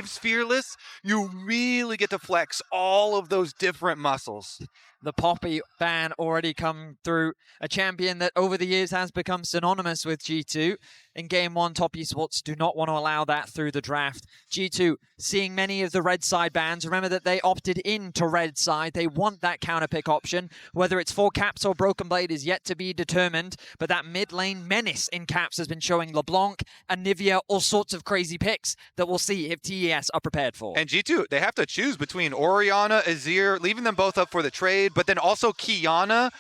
5's Fearless, you really get to flex all of those different muscles. The Poppy ban already come through, a champion that over the years has become synonymous with G2. In Game 1, Top Esports do not want to allow that through the draft. G2 seeing many of the red side bans. Remember that they opted into red side. They want that counter pick option. Whether it's for Caps or Broken Blade is yet to be determined, but that mid lane menace in Caps has been showing LeBlanc, Anivia, all sorts of crazy picks that we'll see if TES are prepared for. And G2, they have to choose between Orianna, Azir, leaving them both up for the trade, but then also Qiyana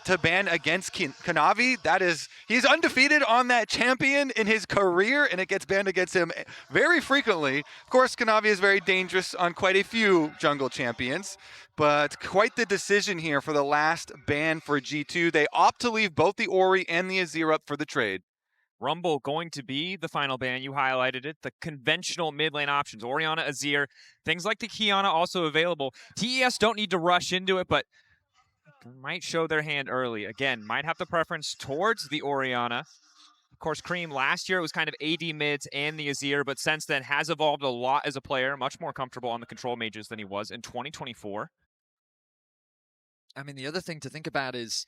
to ban against Kanavi. He's undefeated on that champion in his career, and it gets banned against him very frequently. Of course, Kanavi is very dangerous on quite a few jungle champions, but quite the decision here for the last ban for G2. They opt to leave both the Ori and the Azir up for the trade. Rumble going to be the final ban. You highlighted it. The conventional mid lane options. Orianna, Azir, things like the Qiyana also available. TES don't need to rush into it, but might show their hand early. Again, might have the preference towards the Orianna. Of course, Cream last year it was kind of AD mids and the Azir, but since then has evolved a lot as a player, much more comfortable on the control mages than he was in 2024. I mean, the other thing to think about is,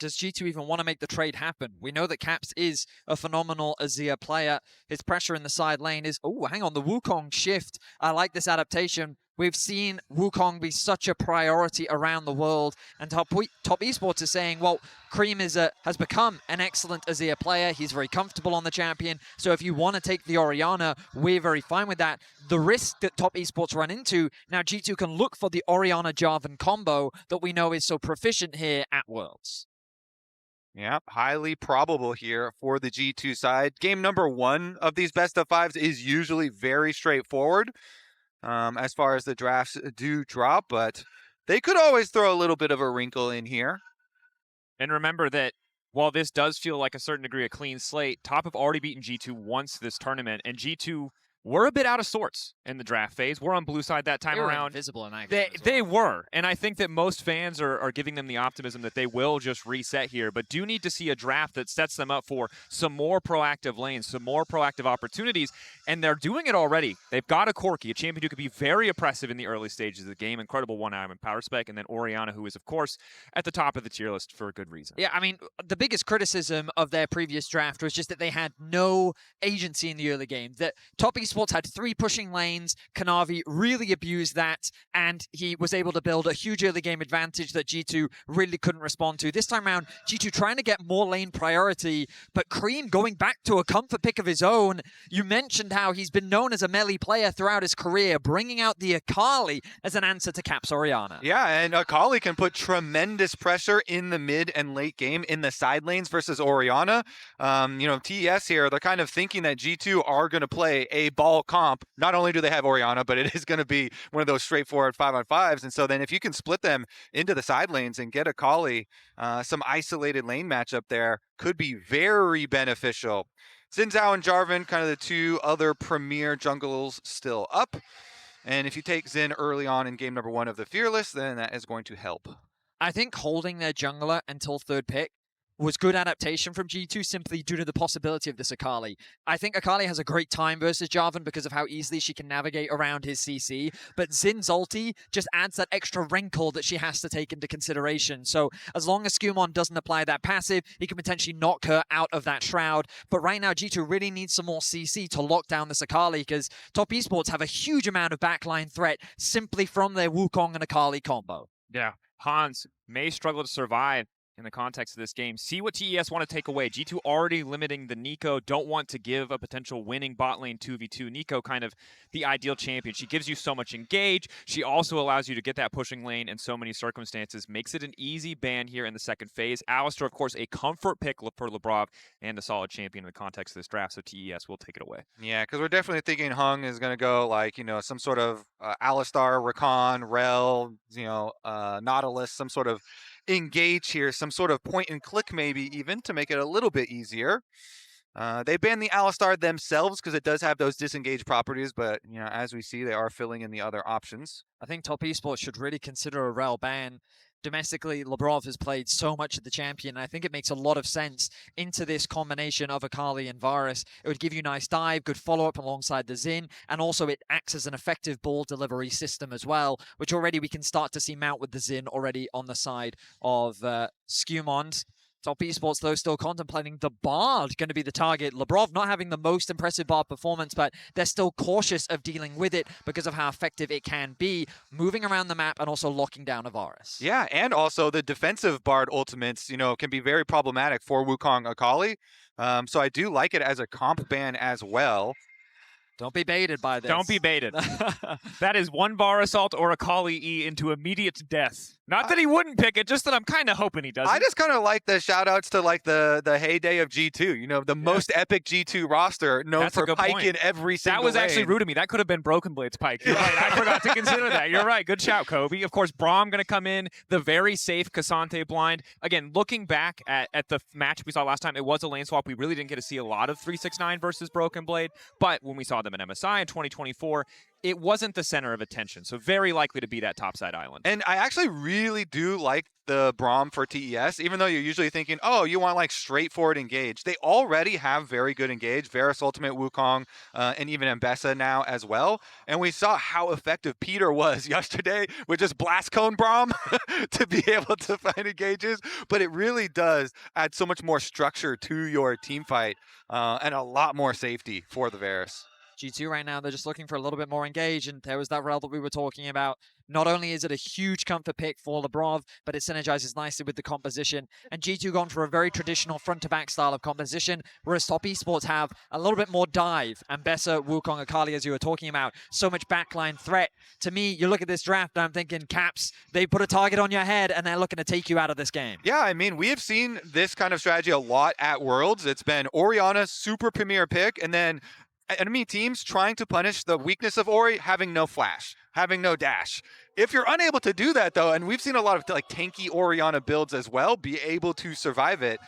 does G2 even want to make the trade happen? We know that Caps is a phenomenal Azir player. His pressure in the side lane is, oh, hang on, the Wukong shift. I like this adaptation. We've seen Wukong be such a priority around the world, and Top Esports is saying, well, Cream has become an excellent Azir player. He's very comfortable on the champion, so if you want to take the Orianna, we're very fine with that. The risk that Top Esports run into, now G2 can look for the Orianna-Jarvan combo that we know is so proficient here at Worlds. Yeah, highly probable here for the G2 side. Game number 1 of these best of 5s is usually very straightforward as far as the drafts do drop, but they could always throw a little bit of a wrinkle in here. And remember that while this does feel like a certain degree of clean slate, Top have already beaten G2 once this tournament, and G2 were a bit out of sorts in the draft phase. We're on blue side that time around. Invisible in that game as well. They were, and I think that most fans are giving them the optimism that they will just reset here, but do need to see a draft that sets them up for some more proactive lanes, some more proactive opportunities, and they're doing it already. They've got a Corki, a champion who could be very oppressive in the early stages of the game, incredible one-item and power spec, and then Orianna, who is, of course, at the top of the tier list for a good reason. Yeah, I mean, the biggest criticism of their previous draft was just that they had no agency in the early game. That Top Esports had 3 pushing lanes. Kanavi really abused that, and he was able to build a huge early game advantage that G2 really couldn't respond to. This time around, G2 trying to get more lane priority, but Cream going back to a comfort pick of his own. You mentioned how he's been known as a melee player throughout his career, bringing out the Akali as an answer to Caps Orianna. Yeah, and Akali can put tremendous pressure in the mid and late game in the side lanes versus Orianna. TES here, they're kind of thinking that G2 are going to play a ball comp. Not only do they have Orianna, but it is going to be one of those straightforward 5-on-5s. And so then if you can split them into the side lanes and get Akali, some isolated lane matchup there could be very beneficial. Xin Zhao and Jarvan, kind of the 2 other premier jungles still up. And if you take Xin early on in game number 1 of the Fearless, then that is going to help. I think holding their jungler until 3rd pick was good adaptation from G2 simply due to the possibility of this Akali. I think Akali has a great time versus Jarvan because of how easily she can navigate around his CC, but Xin's ulti just adds that extra wrinkle that she has to take into consideration. So as long as Skumon doesn't apply that passive, he can potentially knock her out of that shroud. But right now, G2 really needs some more CC to lock down this Akali because Top Esports have a huge amount of backline threat simply from their Wukong and Akali combo. Yeah, Hans may struggle to survive in the context of this game. See what TES want to take away. G2 already limiting the Neeko, don't want to give a potential winning bot lane 2v2. Neeko kind of the ideal champion. She gives you so much engage. She also allows you to get that pushing lane in so many circumstances. Makes it an easy ban here in the second phase. Alistar, of course, a comfort pick for Lebrov and a solid champion in the context of this draft, so TES will take it away. Yeah, because we're definitely thinking Hung is going to go like, some sort of Alistar, Rakan, Rel, Nautilus, some sort of engage here, some sort of point and click maybe even to make it a little bit easier. They banned the Alistar themselves because it does have those disengaged properties, but as we see, they are filling in the other options. I think Top Esports should really consider a rel ban. Domestically, Labrov has played so much of the champion, and I think it makes a lot of sense into this combination of Akali and Varus. It would give you nice dive, good follow-up alongside the Xin, and also it acts as an effective ball delivery system as well, which already we can start to see mount with the Xin already on the side of Skewmond. Top Esports, though, still contemplating the Bard going to be the target. Labrov not having the most impressive Bard performance, but they're still cautious of dealing with it because of how effective it can be, moving around the map and also locking down a Varus. Yeah, and also the defensive Bard ultimates, can be very problematic for Wukong Akali. So I do like it as a comp ban as well. Don't be baited by this. Don't be baited. That is one bar assault or Akali E into immediate death. Not that he wouldn't pick it, just that I'm kind of hoping he doesn't. I just kind of like the shout-outs to like the heyday of G2. The most epic G2 roster known That's a for good pike point. in every single That was actually lane. rude of me. That could have been Broken Blade's pike. You're right. I forgot to consider that. You're right. Good shout, Kobe. Of course, Braum going to come in. The very safe Cassante blind. Again, looking back at the match we saw last time, it was a lane swap. We really didn't get to see a lot of 369 versus Broken Blade. But when we saw them in MSI in 2024, it wasn't the center of attention. So very likely to be that topside island. And I actually really do like the Braum for TES, even though you're usually thinking, oh, you want like straightforward engage. They already have very good engage, Varus Ultimate, Wukong, and even Mbessa now as well. And we saw how effective Peter was yesterday with just Blast Cone Braum to be able to find engages. But it really does add so much more structure to your team fight and a lot more safety for the Varus. G2 right now, they're just looking for a little bit more engage, and there was that rel that we were talking about. Not only is it a huge comfort pick for Labrov, but it synergizes nicely with the composition. And G2 gone for a very traditional front-to-back style of composition, whereas Top Esports have a little bit more dive. And Mbessa, Wukong, Akali, as you were talking about, so much backline threat. To me, you look at this draft, and I'm thinking, Caps, they put a target on your head, and they're looking to take you out of this game. Yeah, I mean, we have seen this kind of strategy a lot at Worlds. It's been Orianna, super premier pick, and then enemy teams trying to punish the weakness of Ori, having no flash, having no dash. If you're unable to do that, though, and we've seen a lot of like tanky Orianna builds as well, be able to survive it,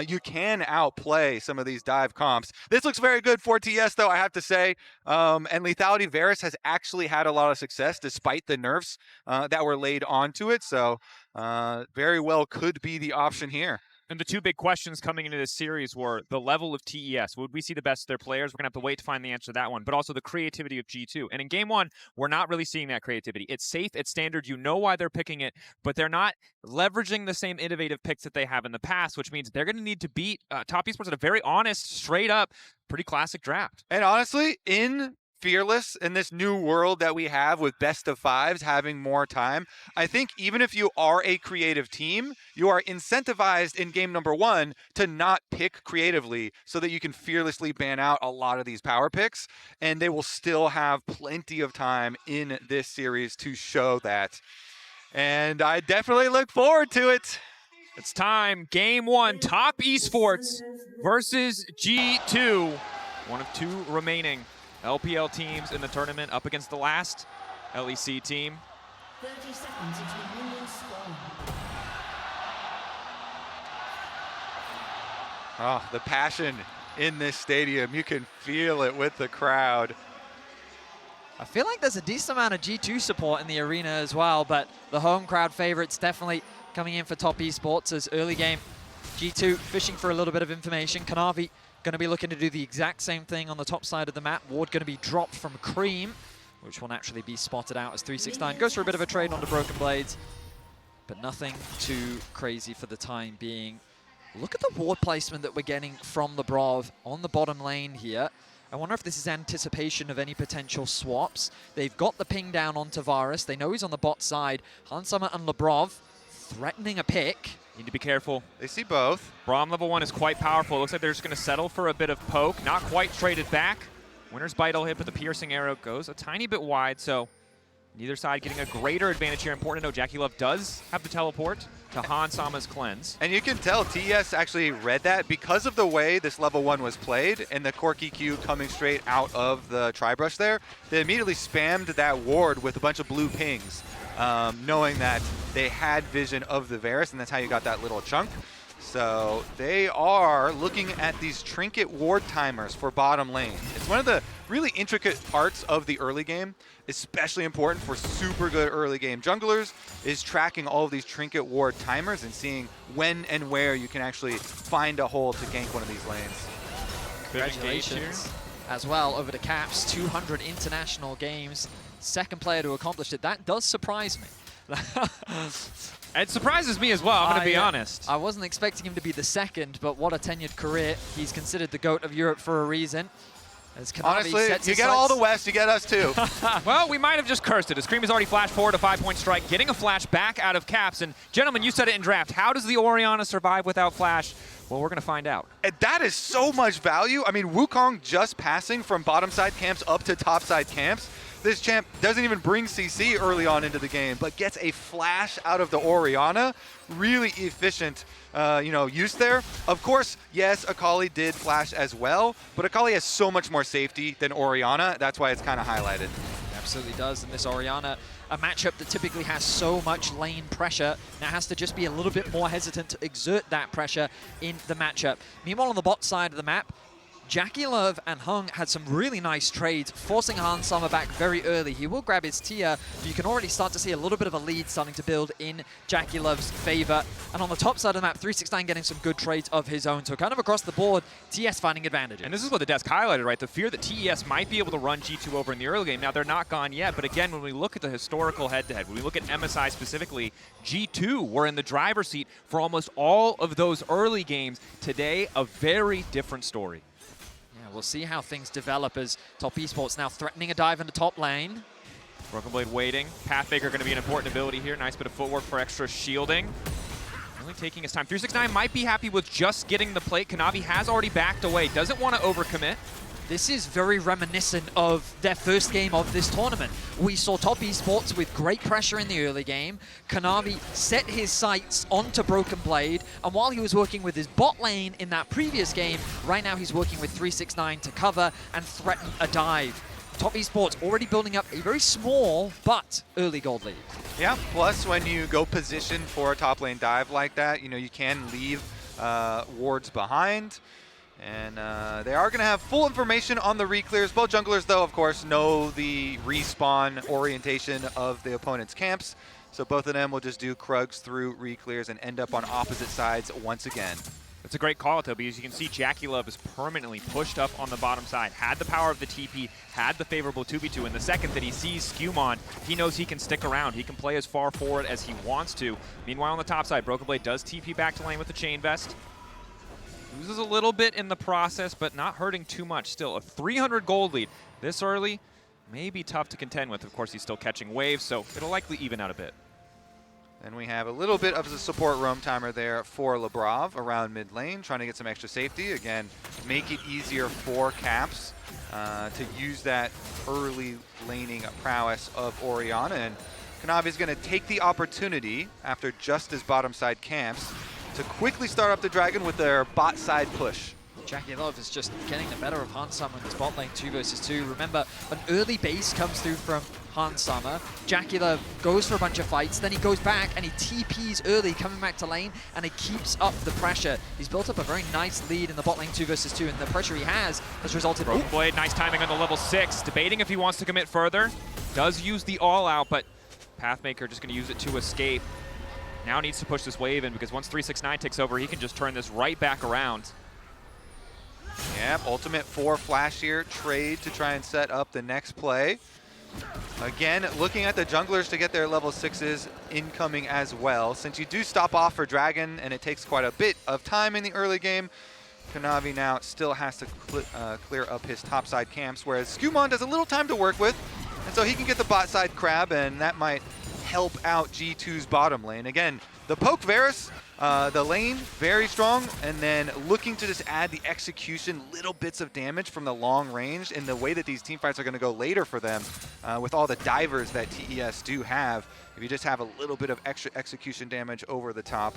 you can outplay some of these dive comps. This looks very good for TS, though, I have to say. And Lethality Varus has actually had a lot of success despite the nerfs that were laid onto it. So very well could be the option here. And the two big questions coming into this series were the level of TES. Would we see the best of their players? We're going to have to wait to find the answer to that one. But also the creativity of G2. And in game one, we're not really seeing that creativity. It's safe, it's standard. You know why they're picking it, but they're not leveraging the same innovative picks that they have in the past, which means they're going to need to beat Top Esports at a very honest, straight up, pretty classic draft. And honestly, in Fearless, in this new world that we have with best of fives having more time, I think even if you are a creative team, you are incentivized in game number one to not pick creatively so that you can fearlessly ban out a lot of these power picks, and they will still have plenty of time in this series to show that. And I definitely look forward to it. It's time. Game one, Top Esports versus G2. One of two remaining LPL teams in the tournament up against the last LEC team. 30 seconds until minions spawn. Oh, the passion in this stadium. You can feel it with the crowd. I feel like there's a decent amount of G2 support in the arena as well, but the home crowd favorites definitely coming in for Top Esports as early game. G2 fishing for a little bit of information. Kanavi going to be looking to do the exact same thing on the top side of the map. Ward going to be dropped from Cream, which will naturally be spotted out as 369. Goes for a bit of a trade onto Broken Blades, but nothing too crazy for the time being. Look at the ward placement that we're getting from Labrov on the bottom lane here. I wonder if this is anticipation of any potential swaps. They've got the ping down onto Varus. They know he's on the bot side. Hansama and Labrov threatening a pick. Need to be careful. They see both. Braum level 1 is quite powerful. Looks like they're just going to settle for a bit of poke. Not quite traded back. Winner's Bite will hit, but the piercing arrow goes a tiny bit wide, so neither side getting a greater advantage here. Important to know Jackie Love does have the teleport to Hansama's cleanse. And you can tell TES actually read that because of the way this level 1 was played and the Corki Q coming straight out of the Tri-Brush there. They immediately spammed that ward with a bunch of blue pings, knowing that they had vision of the Varus, and that's how you got that little chunk. So they are looking at these trinket ward timers for bottom lane. It's one of the really intricate parts of the early game, especially important for super good early game junglers, is tracking all of these trinket ward timers and seeing when and where you can actually find a hole to gank one of these lanes. Congratulations as well over to Caps, 200 international games, second player to accomplish it. That does surprise me. It surprises me as well, I'm going to be honest. I wasn't expecting him to be the second, but what a tenured career. He's considered the GOAT of Europe for a reason. As Kanavi Honestly, sets you his get all the sights. West, you get us too. Well, we might have just cursed it. As Cream has already flashed forward a 5-point strike, getting a flash back out of Caps. And gentlemen, you said it in draft. How does the Orianna survive without flash? Well, we're going to find out. And that is so much value. I mean, Wukong just passing from bottom side camps up to top side camps. This champ doesn't even bring CC early on into the game, but gets a flash out of the Orianna. Really efficient, use there. Of course, yes, Akali did flash as well, but Akali has so much more safety than Orianna. That's why it's kind of highlighted. Absolutely does. And this Orianna, a matchup that typically has so much lane pressure, now has to just be a little bit more hesitant to exert that pressure in the matchup. Meanwhile, on the bot side of the map, Jackie Love and Hung had some really nice trades, forcing Han Summer back very early. He will grab his tier, but you can already start to see a little bit of a lead starting to build in Jackie Love's favor. And on the top side of the map, 369 getting some good trades of his own. So kind of across the board, TES finding advantages. And this is what the desk highlighted, right? The fear that TES might be able to run G2 over in the early game. Now, they're not gone yet, but again, when we look at the historical head-to-head, when we look at MSI specifically, G2 were in the driver's seat for almost all of those early games. Today, a very different story. We'll see how things develop as Top Esports now threatening a dive into top lane. Broken Blade waiting. Pathmaker going to be an important ability here. Nice bit of footwork for extra shielding. Only taking his time. 369 might be happy with just getting the plate. Kanavi has already backed away. Doesn't want to overcommit. This is very reminiscent of their first game of this tournament. We saw Top Esports with great pressure in the early game. Kanavi set his sights onto Broken Blade, and while he was working with his bot lane in that previous game, right now he's working with 369 to cover and threaten a dive. Top Esports already building up a very small but early gold lead. Yeah, plus when you go position for a top lane dive like that, you can leave wards behind. And they are going to have full information on the reclears. Both junglers, though, of course, know the respawn orientation of the opponent's camps. So both of them will just do Krugs through reclears and end up on opposite sides once again. That's a great call, though, because you can see Jackie Love is permanently pushed up on the bottom side. Had the power of the TP, had the favorable 2v2. And the second that he sees Skewmon, he knows he can stick around. He can play as far forward as he wants to. Meanwhile, on the top side, Broken Blade does TP back to lane with the Chain Vest. Loses a little bit in the process, but not hurting too much. Still, a 300 gold lead this early may be tough to contend with. Of course, he's still catching waves, so it'll likely even out a bit. And we have a little bit of a support roam timer there for Lebrov around mid lane, trying to get some extra safety. Again, make it easier for Caps to use that early laning prowess of Orianna. And Kanavi's going to take the opportunity after just his bottom side camps to quickly start up the Dragon with their bot side push. Jackie Love is just getting the better of Han Summer in his bot lane 2 versus 2. Remember, an early base comes through from Han Summer. Jackie Love goes for a bunch of fights, then he goes back and he TPs early, coming back to lane, and he keeps up the pressure. He's built up a very nice lead in the bot lane 2 versus 2, and the pressure he has resulted in... Broken Blade, nice timing on the level 6. Debating if he wants to commit further. Does use the all-out, but Pathmaker just going to use it to escape. Now needs to push this wave in, because once 369 takes over, he can just turn this right back around. Yep, ultimate 4 flash here, trade to try and set up the next play. Again, looking at the junglers to get their level 6s incoming as well. Since you do stop off for Dragon, and it takes quite a bit of time in the early game, Kanavi now still has to clear up his topside camps, whereas Skewmon does a little time to work with, and so he can get the bot side crab, and that might help out G2's bottom lane. Again, the poke Varus, the lane, very strong, and then looking to just add the execution, little bits of damage from the long range in the way that these teamfights are going to go later for them with all the divers that TES do have. If you just have a little bit of extra execution damage over the top,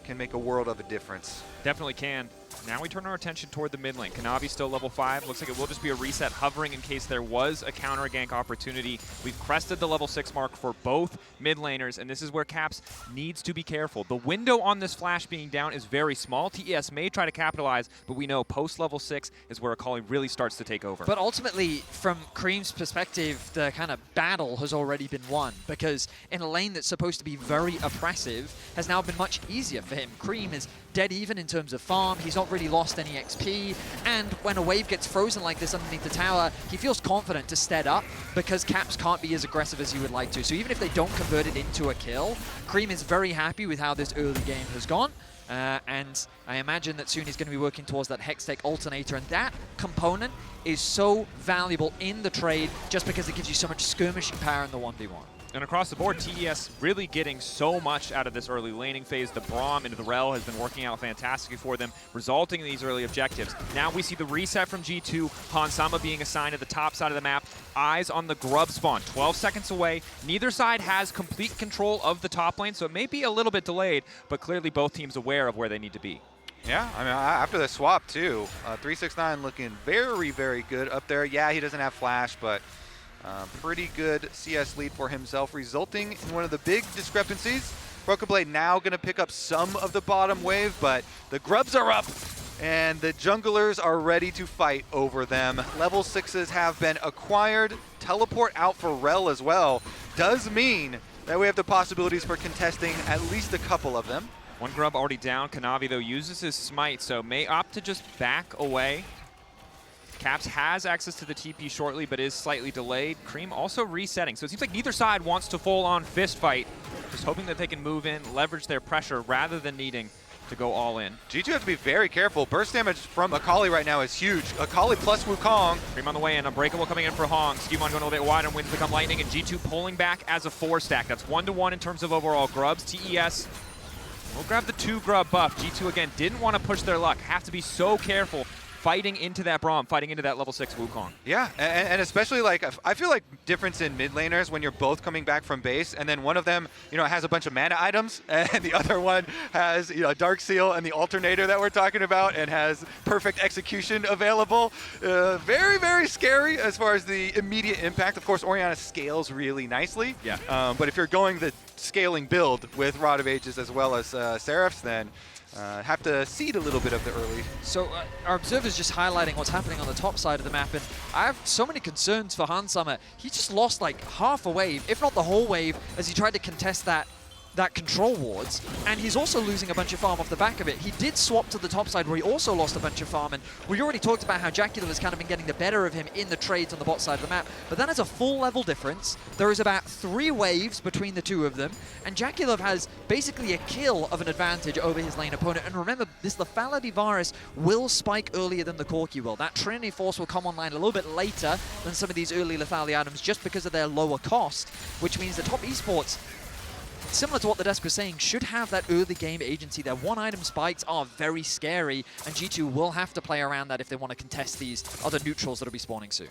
can make a world of a difference. Definitely can. Now we turn our attention toward the mid lane. Kanavi still level 5. Looks like it will just be a reset hovering in case there was a counter gank opportunity. We've crested the level 6 mark for both mid laners, and this is where Caps needs to be careful. The window on this flash being down is very small. TES may try to capitalize, but we know post level 6 is where Akali really starts to take over. But ultimately, from Cream's perspective, the kind of battle has already been won, because in a lane that's supposed to be very oppressive has now been much easier for him. Cream is dead even in terms of farm. He's not really lost any XP, and when a wave gets frozen like this underneath the tower, he feels confident to stead up because Caps can't be as aggressive as he would like to. So even if they don't convert it into a kill, Cream is very happy with how this early game has gone. And I imagine that soon he's going to be working towards that Hextech alternator, and that component is so valuable in the trade just because it gives you so much skirmishing power in the 1v1. And across the board, TES really getting so much out of this early laning phase. The Braum into the Rel has been working out fantastically for them, resulting in these early objectives. Now we see the reset from G2, Hansama being assigned at the top side of the map. Eyes on the Grub spawn, 12 seconds away. Neither side has complete control of the top lane, so it may be a little bit delayed, but clearly both teams aware of where they need to be. Yeah, I mean, after the swap, too, 369 looking very, very good up there. Yeah, he doesn't have flash, but pretty good CS lead for himself, resulting in one of the big discrepancies. Broken Blade now going to pick up some of the bottom wave, but the Grubs are up, and the junglers are ready to fight over them. Level 6s have been acquired. Teleport out for Rel as well does mean that we have the possibilities for contesting at least a couple of them. One Grub already down. Kanavi, though, uses his smite, so may opt to just back away. Caps has access to the TP shortly, but is slightly delayed. Cream also resetting. So it seems like neither side wants to full-on fist fight, just hoping that they can move in, leverage their pressure, rather than needing to go all in. G2 have to be very careful. Burst damage from Akali right now is huge. Akali plus Wukong. Cream on the way in. Unbreakable coming in for Hong. Skewmon going a little bit wide, and winds become lightning, and G2 pulling back as a 4-stack. That's 1-to-1 in terms of overall grubs. TES will grab the 2 grub buff. G2 again didn't want to push their luck. Have to be so careful fighting into that Braum, fighting into that level 6 Wukong. Yeah, and especially like, I feel like difference in mid laners when you're both coming back from base, and then one of them, has a bunch of mana items, and the other one has, Dark Seal and the alternator that we're talking about, and has perfect execution available. Very, very scary as far as the immediate impact. Of course, Orianna scales really nicely. Yeah. But if you're going the scaling build with Rod of Ages as well as Seraphs, then have to cede a little bit of the early. So our observer's just highlighting what's happening on the top side of the map, and I have so many concerns for Hansama. He just lost like half a wave, if not the whole wave, as he tried to contest that control wards, and he's also losing a bunch of farm off the back of it. He did swap to the top side where he also lost a bunch of farm, and we already talked about how Jacula has kind of been getting the better of him in the trades on the bot side of the map, but that is a full level difference. There is about 3 waves between the two of them, and Jacula has basically a kill of an advantage over his lane opponent. And remember, this Lethality Virus will spike earlier than the Corki will. That Trinity Force will come online a little bit later than some of these early lethality items just because of their lower cost, which means the top esports, similar to what the desk was saying, should have that early game agency. Their one-item spikes are very scary, and G2 will have to play around that if they want to contest these other neutrals that will be spawning soon.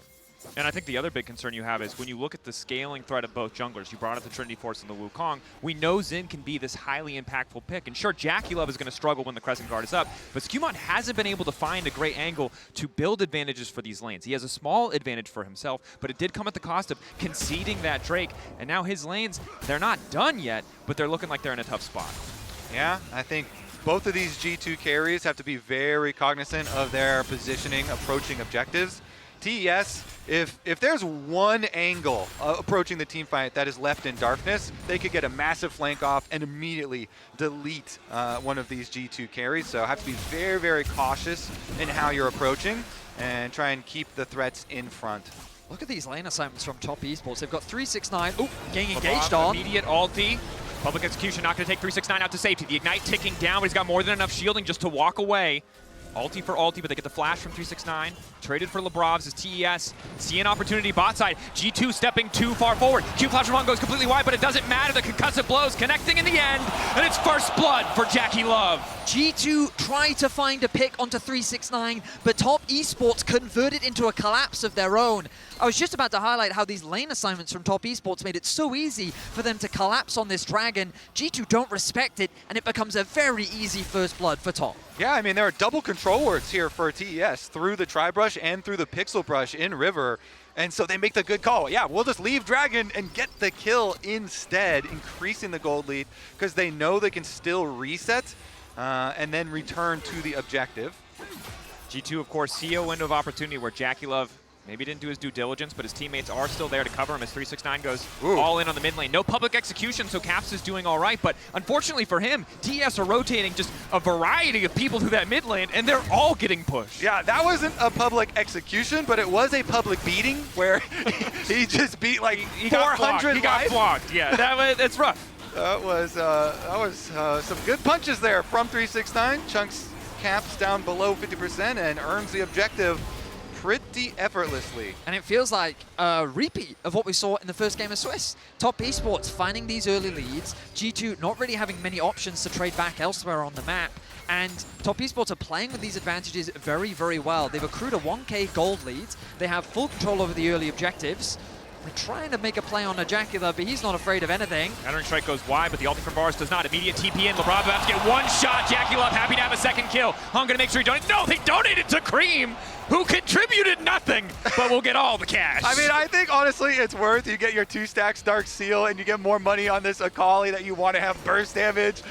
And I think the other big concern you have is when you look at the scaling threat of both junglers, you brought up the Trinity Force and the Wukong, we know Xin can be this highly impactful pick. And sure, Jackie is going to struggle when the Crescent Guard is up, but Skewmon hasn't been able to find a great angle to build advantages for these lanes. He has a small advantage for himself, but it did come at the cost of conceding that Drake. And now his lanes, they're not done yet, but they're looking like they're in a tough spot. Yeah, I think both of these G2 carries have to be very cognizant of their positioning, approaching objectives. TES, if there's one angle approaching the team fight that is left in darkness, they could get a massive flank off and immediately delete one of these G2 carries. So have to be very, very cautious in how you're approaching and try and keep the threats in front. Look at these lane assignments from top esports. They've got 369. Oh, getting LeBron, engaged on. Immediate ulti. Public execution not going to take 369 out to safety. The Ignite ticking down, but he's got more than enough shielding just to walk away. Ulti for ulti, but they get the flash from 369. Traded for Lebrovs as TES. See an opportunity bot side. G2 stepping too far forward. Q Flash Ramon goes completely wide, but it doesn't matter. The concussive blows connecting in the end, and it's first blood for Jackie Love. G2 try to find a pick onto 369, but top esports convert it into a collapse of their own. I was just about to highlight how these lane assignments from Top Esports made it so easy for them to collapse on this dragon. G2 don't respect it, and it becomes a very easy first blood for Top. Yeah, I mean, there are double control words here for TES through the Tri-Brush and through the Pixel Brush in River. And so they make the good call. Yeah, we'll just leave Dragon and get the kill instead, increasing the gold lead because they know they can still reset and then return to the objective. G2, of course, see a window of opportunity where Jackie Love maybe didn't do his due diligence, but his teammates are still there to cover him as 369 goes all in on the mid lane. No public execution, so Caps is doing all right, but unfortunately for him, TES are rotating just a variety of people through that mid lane, and they're all getting pushed. Yeah, that wasn't a public execution, but it was a public beating where he just beat like He 400 He got flogged, yeah, that's rough. That was some good punches there from 369. Chunks Caps down below 50% and earns the objective pretty effortlessly. And it feels like a repeat of what we saw in the first game of Swiss. Top Esports finding these early leads, G2 not really having many options to trade back elsewhere on the map, and Top Esports are playing with these advantages very, very well. They've accrued a 1k gold lead, they have full control over the early objectives. They're trying to make a play on Ajakula, but he's not afraid of anything. Entering strike goes wide, but the ulti from Bars does not. Immediate TP in. LeBron about to get one shot. Jackie Love happy to have a second kill. Hung gonna make sure he donates. No, they donated to Cream, who contributed nothing, but will get all the cash. I mean, I think honestly it's worth. You get your 2 stacks Dark Seal and you get more money on this Akali that you want to have burst damage.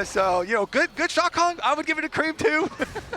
So, you know, good shot, Kong. I would give it a Cream too.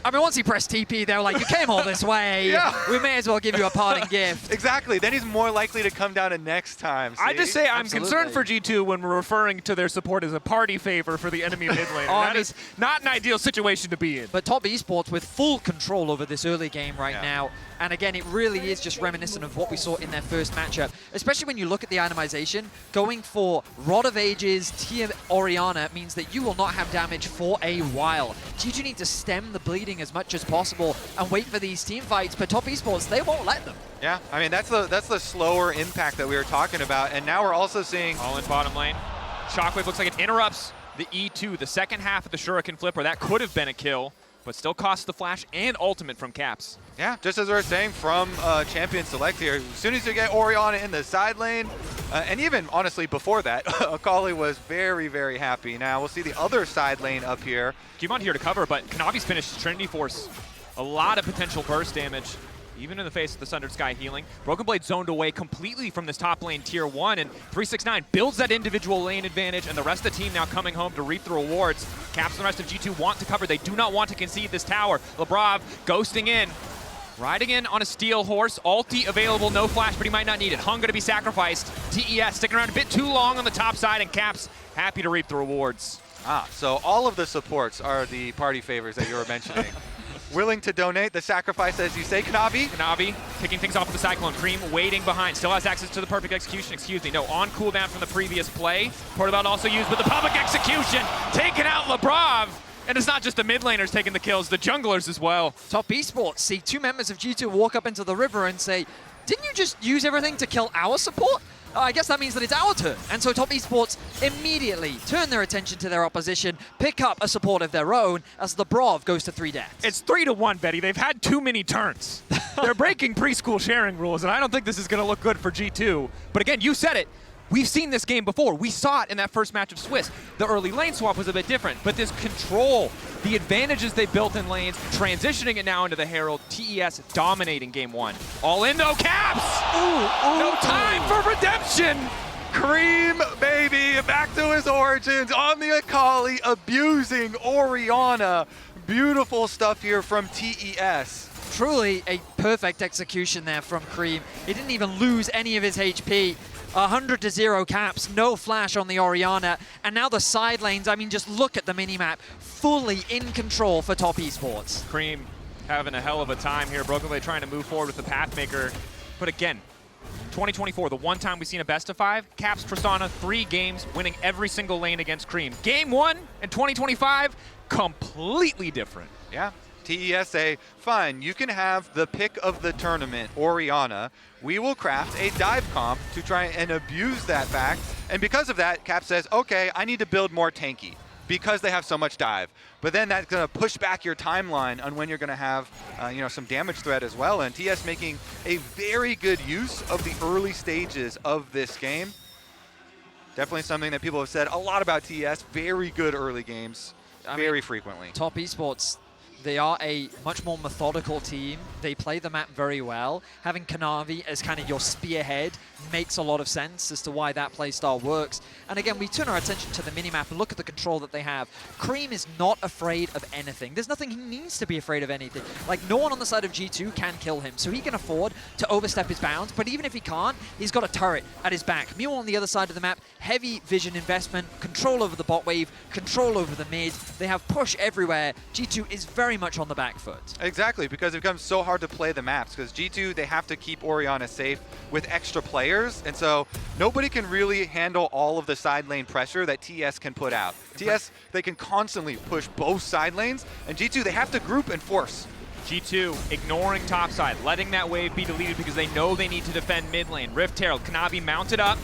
I mean, once he pressed TP, they were like, you came all this way. Yeah. We may as well give you a parting gift. Exactly. Then he's more likely to come down to next time. I see? just say I'm Absolutely. concerned for G2 when we're referring to their support as a party favor for the enemy mid laner. That is not an ideal situation to be in. But Top Esports with full control over this early game right Yeah. now. And again, it really is just reminiscent of what we saw in their first matchup. Especially when you look at the itemization, going for Rod of Ages, Tier Orianna means that you will not have damage for a while. G2 need to stem the bleeding as much as possible and wait for these team fights, but Top Esports, they won't let them. Yeah, I mean, that's the slower impact that we were talking about. And now we're also seeing... All in bottom lane. Shockwave looks like it interrupts the E2, the second half of the Shuriken Flipper. That could have been a kill, but still costs the flash and ultimate from Caps. Yeah, just as we were saying from Champion Select here, as soon as you get Orianna in the side lane, and even honestly before that, Akali was very, very happy. Now we'll see the other side lane up here. Keep on here to cover, but Kanavi's finished Trinity Force. A lot of potential burst damage, even in the face of the Sundered Sky healing. Broken Blade zoned away completely from this top lane tier 1, and 369 builds that individual lane advantage, and the rest of the team now coming home to reap the rewards. Caps and the rest of G2 want to cover. They do not want to concede this tower. Lebrov ghosting in. Riding in on a steel horse, ulti available, no flash, but he might not need it. Hung gonna be sacrificed. TES sticking around a bit too long on the top side, and Caps happy to reap the rewards. So all of the supports are the party favors that you were mentioning. Willing to donate, the sacrifice, as you say, Kanavi. Kanavi kicking things off with the Cyclone. Cream waiting behind. Still has access to the perfect execution. Excuse me. No, on cooldown from the previous play. Portabout also used, but the public execution taking out Lebrov. And it's not just the mid laners taking the kills, the junglers as well. Top Esports see 2 members of G2 walk up into the river and say, didn't you just use everything to kill our support? I guess that means that it's our turn. And so Top Esports immediately turn their attention to their opposition, pick up a support of their own as Lebrov goes to 3 deaths. It's 3-1, Betty. They've had too many turns. They're breaking preschool sharing rules, and I don't think this is going to look good for G2. But again, you said it. We've seen this game before. We saw it in that first match of Swiss. The early lane swap was a bit different, but this control, the advantages they built in lanes, transitioning it now into the Herald, TES dominating game 1. All in though, Caps! No time for redemption! Cream, baby, back to his origins on the Akali, abusing Orianna. Beautiful stuff here from TES. Truly a perfect execution there from Cream. He didn't even lose any of his HP. 100-0 Caps, no flash on the Orianna, and now the side lanes, I mean, just look at the minimap, fully in control for Top Esports. Cream having a hell of a time here. Broken Blade trying to move forward with the Pathmaker. But again, 2024, the one time we've seen a best of 5, Caps Tristana, 3 games, winning every single lane against Cream. Game 1 in 2025, completely different. Yeah. TES say, fine, you can have the pick of the tournament, Orianna. We will craft a dive comp to try and abuse that fact. And because of that, Cap says, okay, I need to build more tanky. because they have so much dive. But then that's going to push back your timeline on when you're going to have some damage threat as well. And TS making a very good use of the early stages of this game. Definitely something that people have said a lot about TES. Very good early games, very frequently. Top Esports, they are a much more methodical team. They play the map very well. Having Kanavi as kind of your spearhead makes a lot of sense as to why that playstyle works. And again, we turn our attention to the minimap and look at the control that they have. Cream is not afraid of anything. There's nothing he needs to be afraid of anything. Like, no one on the side of G2 can kill him, so he can afford to overstep his bounds. But even if he can't, he's got a turret at his back. Meanwhile, on the other side of the map, heavy vision investment, control over the bot wave, control over the mid. They have push everywhere. G2 is very much on the back foot. Exactly, because it becomes so hard to play the maps, because G2, they have to keep Orianna safe with extra players, and so nobody can really handle all of the side lane pressure that TS can put out. TS, they can constantly push both side lanes, and G2, they have to group and force. G2 ignoring topside, letting that wave be deleted because they know they need to defend mid lane. Rift Herald, Kanavi mounted up.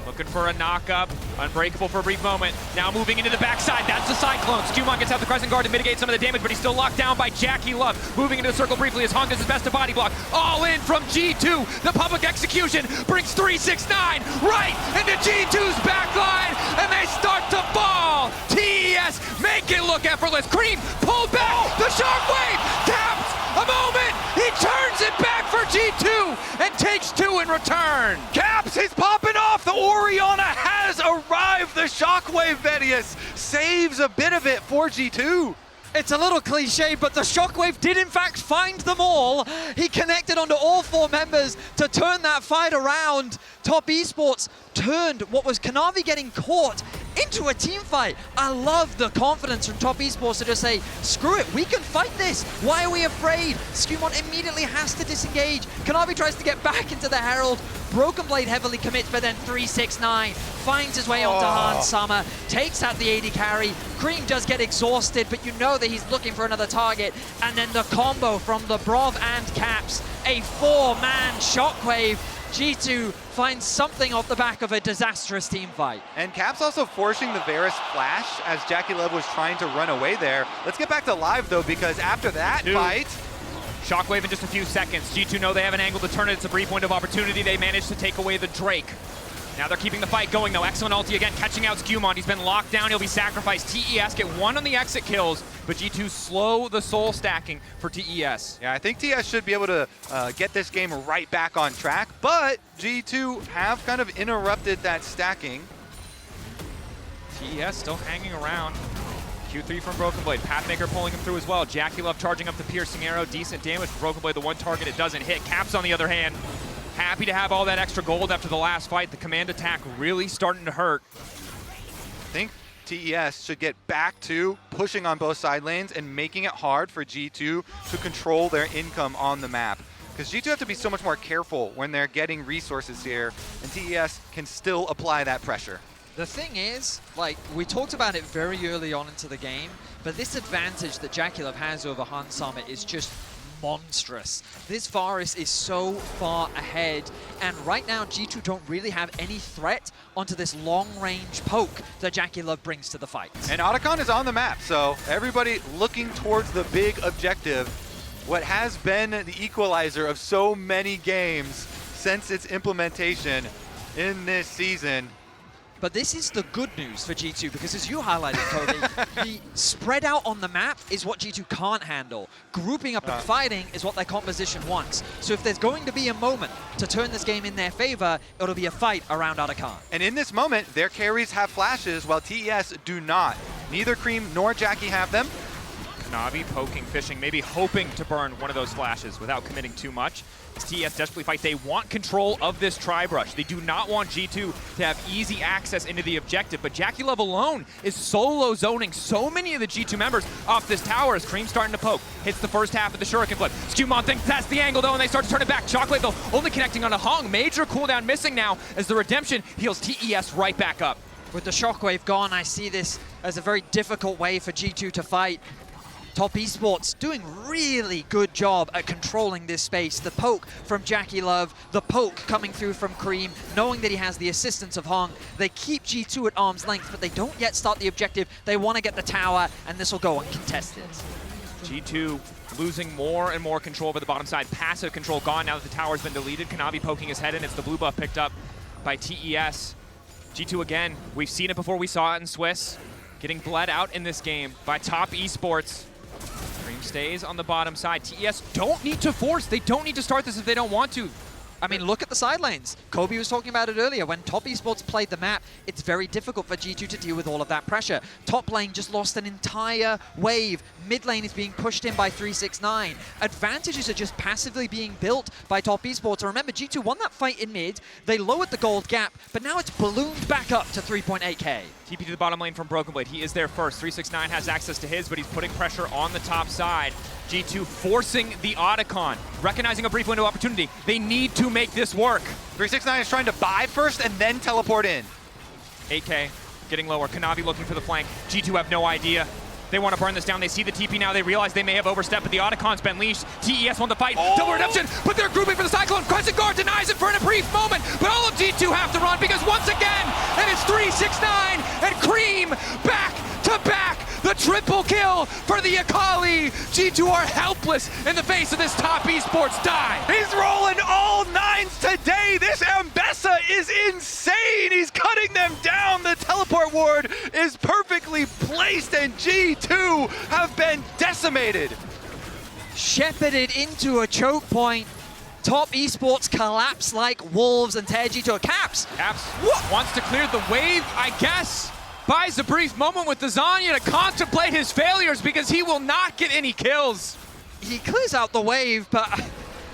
Looking for a knock-up, unbreakable for a brief moment. Now moving into the backside, that's the Cyclone. Skewmon gets out the Crescent Guard to mitigate some of the damage, but he's still locked down by Jackie Love. Moving into the circle briefly as Hung does his best to body block. All in from G2. The public execution brings 369 right into G2's backline, and they start to fall. TES make it look effortless. Cream pulled back, the Shockwave taps a moment. He turns it back for G2 and takes 2 in return. Caps, he's popping off. The Orianna has arrived. The Shockwave Vedius saves a bit of it for G2. It's a little cliche, but the Shockwave did in fact find them all. He connected onto all 4 members to turn that fight around. Top Esports turned what was Kanavi getting caught into a team fight. I love the confidence from Top Esports to just say, screw it, we can fight this. Why are we afraid? Skewmon immediately has to disengage. Kanavi tries to get back into the Herald. Broken Blade heavily commits, but then 369 finds his way onto Hans Summer, takes out the AD carry. Cream does get exhausted, but you know that he's looking for another target. And then the combo from the Brov and Caps, a 4-man Shockwave. G2 finds something off the back of a disastrous team fight. And Caps also forcing the Varus flash as Jackie Love was trying to run away there. Let's get back to live though, because after that fight, Shockwave in just a few seconds. G2 know they have an angle to turn it. It's a brief window of opportunity. They managed to take away the Drake. Now they're keeping the fight going though. Excellent ulti again, catching out Skewmon. He's been locked down, he'll be sacrificed. TES get 1 on the exit kills, but G2 slow the soul stacking for TES. Yeah, I think TS should be able to get this game right back on track, but G2 have kind of interrupted that stacking. TES still hanging around. Q3 from Broken Blade. Pathmaker pulling him through as well. Jackie Love charging up the piercing arrow. Decent damage for Broken Blade. The one target it doesn't hit. Caps on the other hand, happy to have all that extra gold after the last fight. The command attack really starting to hurt. I think TES should get back to pushing on both side lanes and making it hard for G2 to control their income on the map. Because G2 have to be so much more careful when they're getting resources here, and TES can still apply that pressure. The thing is, like, we talked about it very early on into the game, but this advantage that Jackie Love has over Hans Summer is just monstrous. This Varus is so far ahead, and right now G2 don't really have any threat onto this long-range poke that Jackie Love brings to the fight. And Otacon is on the map, so everybody looking towards the big objective, what has been the equalizer of so many games since its implementation in this season. But this is the good news for G2, because as you highlighted, Cody, the spread out on the map is what G2 can't handle. Grouping up and fighting is what their composition wants. So if there's going to be a moment to turn this game in their favor, it'll be a fight around Otacon. And in this moment, their carries have flashes while TES do not. Neither Cream nor Jackie have them. Kanavi poking, fishing, maybe hoping to burn one of those flashes without committing too much. As TES desperately fight, they want control of this tri-brush. They do not want G2 to have easy access into the objective, but Jackie Love alone is solo zoning so many of the G2 members off this tower as Cream's starting to poke. Hits the first half of the Shuriken flip. Skewmon thinks that's the angle though, and they start to turn it back. Shockwave though, only connecting on a Hung. Major cooldown missing now as the Redemption heals TES right back up. With the Shockwave gone, I see this as a very difficult way for G2 to fight. Top Esports doing really good job at controlling this space. The poke from Jackie Love, the poke coming through from Cream, knowing that he has the assistance of Hong. They keep G2 at arm's length, but they don't yet start the objective. They want to get the tower, and this will go uncontested. G2 losing more and more control over the bottom side. Passive control gone now that the tower's been deleted. Kanavi poking his head in. It's the blue buff picked up by TES. G2 again, we've seen it before. We saw it in Swiss. Getting bled out in this game by Top Esports. Cream stays on the bottom side. TES don't need to force. They don't need to start this if they don't want to. I mean, look at the side lanes. Kobe was talking about it earlier. When Top Esports played the map, it's very difficult for G2 to deal with all of that pressure. Top lane just lost an entire wave. Mid lane is being pushed in by 369. Advantages are just passively being built by Top Esports. And remember, G2 won that fight in mid. They lowered the gold gap, but now it's ballooned back up to 3.8k. TP to the bottom lane from Broken Blade. He is there first. 369 has access to his, but he's putting pressure on the top side. G2 forcing the Otacon, recognizing a brief window of opportunity. They need to make this work. 369 is trying to buy first and then teleport in. 8K getting lower. Kanavi looking for the flank. G2 have no idea. They want to burn this down. They see the TP now. They realize they may have overstepped, but the Otacon's been leashed. TES won the fight. Double redemption, but they're grouping for the Cyclone. Crescent Guard denies it for a brief moment, but all of G2 have to run because once again, it is 369 and Cream back to back. The triple kill for the Akali. G2 are helpless in the face of this Top Esports die. He's rolling all nines today. This Ambessa is insane. He's cutting them down. The teleport ward is perfectly placed, and G2 have been decimated. Shepherded into a choke point. Top Esports collapse like wolves and tear G2. Caps! Caps wants to clear the wave, I guess. Buys a brief moment with the Zanya to contemplate his failures because he will not get any kills. He clears out the wave, but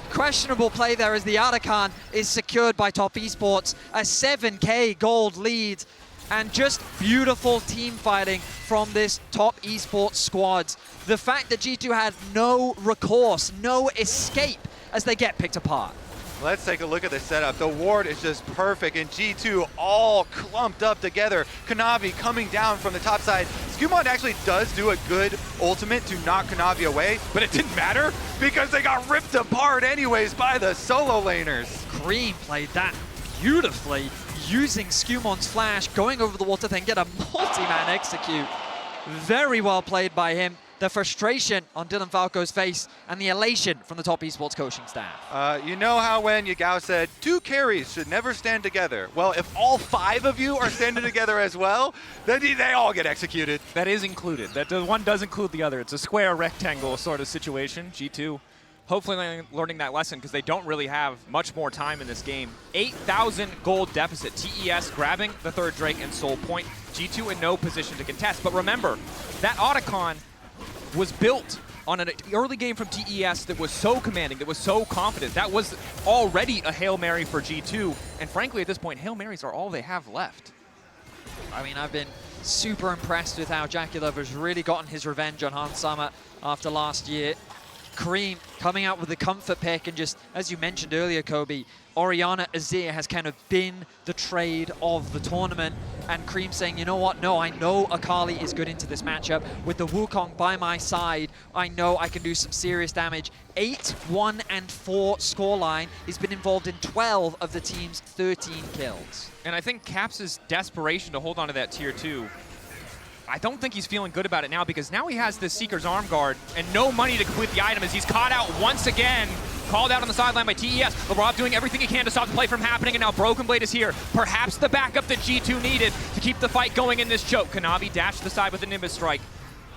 questionable play there as the Otacon is secured by Top Esports. A 7k gold lead, and just beautiful team fighting from this Top Esports squad. The fact that G2 had no recourse, no escape as they get picked apart. Let's take a look at the setup. The ward is just perfect, and G2 all clumped up together. Kanavi coming down from the top side. Skumond actually does do a good ultimate to knock Kanavi away, but it didn't matter because they got ripped apart anyways by the solo laners. Cream played that beautifully, using Skumond's flash, going over the wall to then get a multi-man execute. Very well played by him. The frustration on Dylan Falco's face and the elation from the Top Esports coaching staff. You know how when Yagao said, 2 carries should never stand together? Well, if all 5 of you are standing together as well, then they all get executed. That is included. That one does include the other. It's a square rectangle sort of situation. G2 hopefully learning that lesson because they don't really have much more time in this game. 8,000 gold deficit. TES grabbing the third Drake and Soul Point. G2 in no position to contest. But remember, that Otacon was built on an early game from TES that was so commanding, that was so confident. That was already a Hail Mary for G2. And frankly, at this point, Hail Marys are all they have left. I mean, I've been super impressed with how Jackie Love has really gotten his revenge on Hans Sama after last year. Cream coming out with the comfort pick, and just, as you mentioned earlier, Kobe, Orianna Azir has kind of been the trade of the tournament, and Cream saying, you know what, no, I know Akali is good into this matchup. With the Wukong by my side, I know I can do some serious damage. 8, 1, and 4 scoreline. He's been involved in 12 of the team's 13 kills. And I think Caps' desperation to hold on to that tier 2, I don't think he's feeling good about it now because now he has this Seeker's Arm Guard and no money to complete the item as he's caught out once again. Called out on the sideline by TES. LeBron doing everything he can to stop the play from happening, and now Broken Blade is here. Perhaps the backup that G2 needed to keep the fight going in this choke. Kanavi dashed to the side with a Nimbus Strike.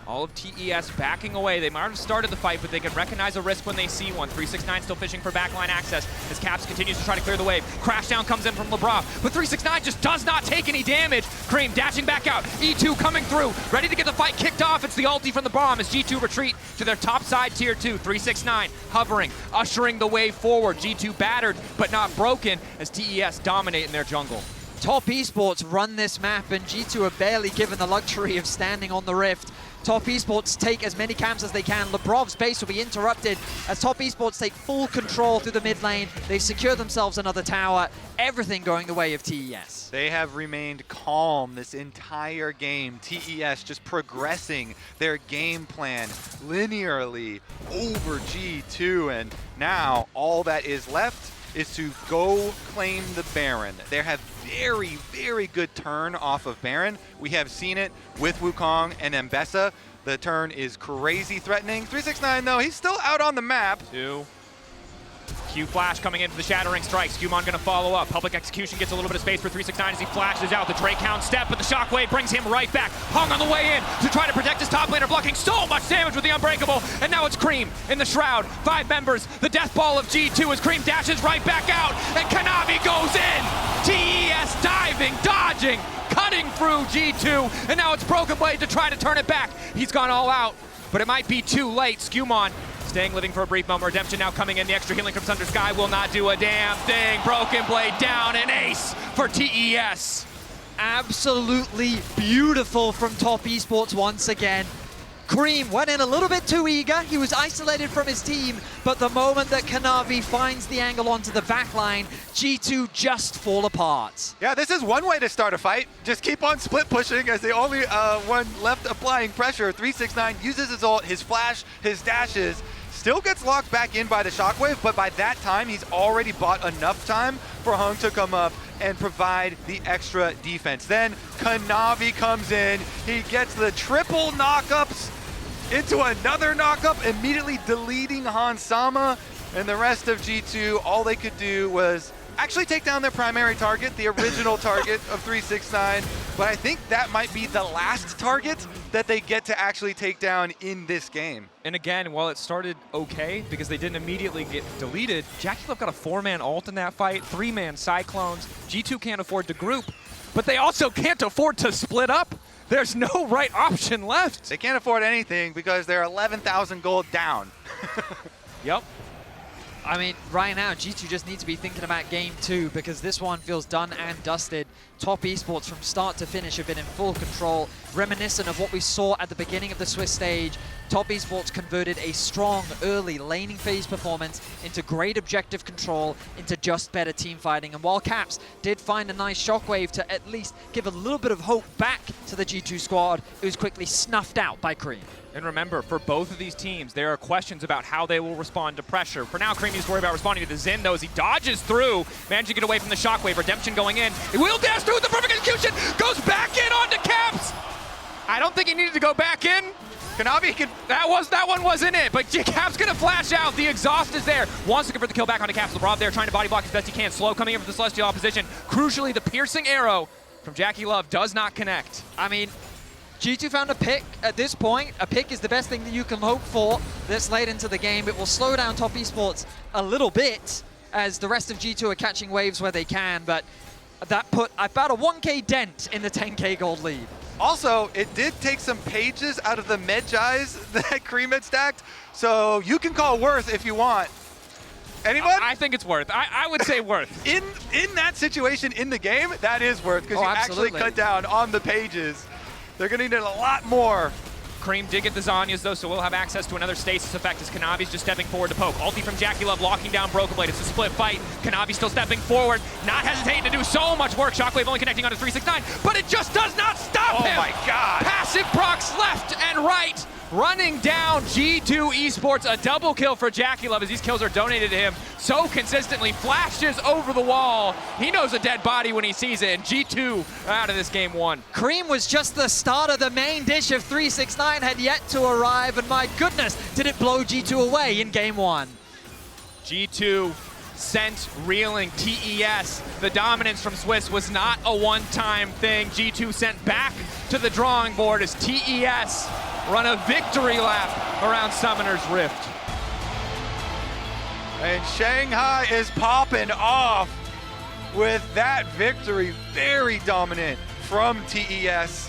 All of TES backing away. They might have started the fight, but they can recognize a risk when they see one. 369 still fishing for backline access as Caps continues to try to clear the wave. Crashdown comes in from LeBron, but 369 just does not take any damage. Cream dashing back out. E2 coming through, ready to get the fight kicked off. It's the ulti from the bomb as G2 retreat to their top side tier 2. 369 hovering, ushering the wave forward. G2 battered, but not broken as TES dominate in their jungle. Top Esports run this map, and G2 are barely given the luxury of standing on the rift. Top Esports take as many camps as they can. Lebrov's base will be interrupted as Top Esports take full control through the mid lane. They secure themselves another tower. Everything going the way of TES. They have remained calm this entire game. TES just progressing their game plan linearly over G2, and now all that is left is to go claim the Baron. They have very, very good turn off of Baron. We have seen it with Wukong and Mbessa. The turn is crazy threatening. 369 though, he's still out on the map. Q flash coming into the Shattering Strike. Skumon gonna follow up. Public Execution gets a little bit of space for 369 as he flashes out. The Drake Hound step, but the Shockwave brings him right back. Hung on the way in to try to protect his top laner, blocking so much damage with the Unbreakable. And now it's Cream in the Shroud. 5 members. The Death Ball of G2 as Cream dashes right back out. And Kanavi goes in. TES diving, dodging, cutting through G2. And now it's Broken Blade to try to turn it back. He's gone all out, but it might be too late. Skumon staying living for a brief moment. Redemption now coming in. The extra healing from Thunder Sky will not do a damn thing. Broken Blade down, an ace for TES. Absolutely beautiful from Top Esports once again. Cream went in a little bit too eager. He was isolated from his team, but the moment that Kanavi finds the angle onto the backline, G2 just fall apart. Yeah, this is one way to start a fight. Just keep on split pushing as the only one left applying pressure. 369 uses his ult, his flash, his dashes, still gets locked back in by the Shockwave, but by that time, he's already bought enough time for Hung to come up and provide the extra defense. Then Kanavi comes in, he gets the triple knockups into another knockup, immediately deleting Hans Sama, and the rest of G2, all they could do was actually take down their primary target, the original target of 369, but I think that might be the last target that they get to actually take down in this game. And again, while it started okay, because they didn't immediately get deleted, Jackie Love got a 4-man ult in that fight, 3-man Cyclones. G2 can't afford to group, but they also can't afford to split up. There's no right option left. They can't afford anything because they're 11,000 gold down. Yep. I mean, right now, G2 just need to be thinking about game 2 because this one feels done and dusted. Top Esports from start to finish have been in full control, reminiscent of what we saw at the beginning of the Swiss stage. Top Esports converted a strong early laning phase performance into great objective control, into just better team fighting. And while Caps did find a nice Shockwave to at least give a little bit of hope back to the G2 squad, it was quickly snuffed out by Cream. And remember, for both of these teams, there are questions about how they will respond to pressure. For now, Cream needs to worry about responding to the Xin, though, as he dodges through, managing to get away from the Shockwave. Redemption going in. It will dash through with the perfect execution. Goes back in onto Caps. I don't think he needed to go back in. Kanavi can... That one wasn't it, but Caps gonna flash out. The exhaust is there. Wants to convert the kill back onto Caps. Lebrov there trying to body block as best he can. Slow coming in for the Celestial opposition. Crucially, the piercing arrow from Jackie Love does not connect. I mean, G2 found a pick at this point. A pick is the best thing that you can hope for this late into the game. It will slow down Top Esports a little bit as the rest of G2 are catching waves where they can, but that put about a 1k dent in the 10k gold lead. Also, it did take some pages out of the Medjais that Cream had stacked, so you can call Worth if you want. Anyone? I think it's Worth. I would say Worth. In that situation in the game, that is Worth, because you absolutely. actually cut down on the pages. They're going to need a lot more. Cream did get the Zanyas, though, so we'll have access to another stasis effect as Kanavi's just stepping forward to poke. Ulti from Jackie Love locking down Broken Blade. It's a split fight. Kanavi still stepping forward, not hesitating to do so much work. Shockwave only connecting onto 369, but it just does not stop him. Oh my God. Passive procs left and right. Running down G2 Esports, a double kill for Jackie Love as these kills are donated to him so consistently. Flashes over the wall. He knows a dead body when he sees it, and G2 out of this game 1. Cream was just the starter. The main dish of 369 had yet to arrive, and my goodness, did it blow G2 away in game 1. G2 sent reeling TES. The dominance from Swiss was not a one-time thing. G2 sent back to the drawing board as TES run a victory lap around Summoner's Rift. And Shanghai is popping off with that victory. Very dominant from TES.